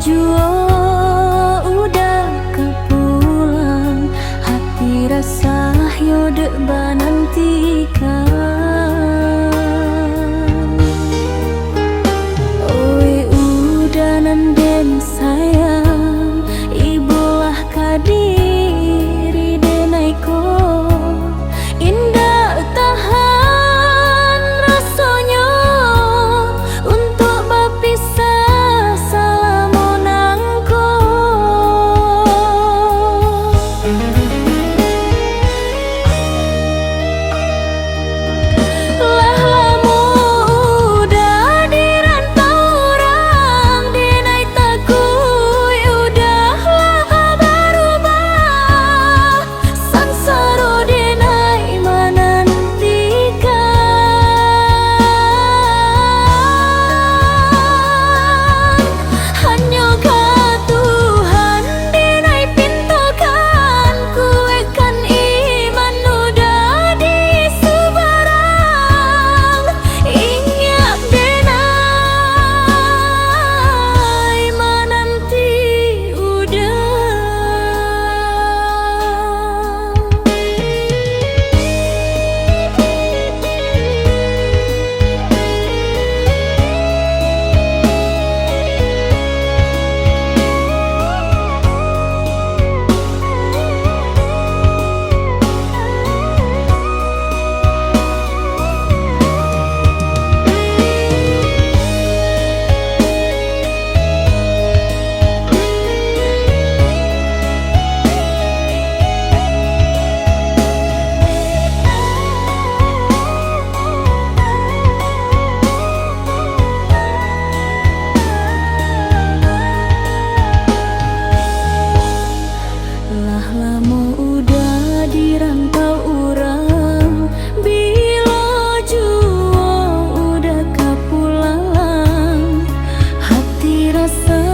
juo udah kepulang, hati rasa yo dek banantikan. Oi udah nanden sayang, ibulah kadiri denaiko. Indah tahan rasanya untuk berpisah salamonangko. Lah lamo udah dirantau orang, dinai takui udahlah berubah. Sansaro dinai menantikan. Hanya ka Tuhan dinai pintokan, kuekan iman udah disubarang. Ingat denai menanti udah. Lah lama udah dirantau orang, bila jua udah kapulang, hati rasa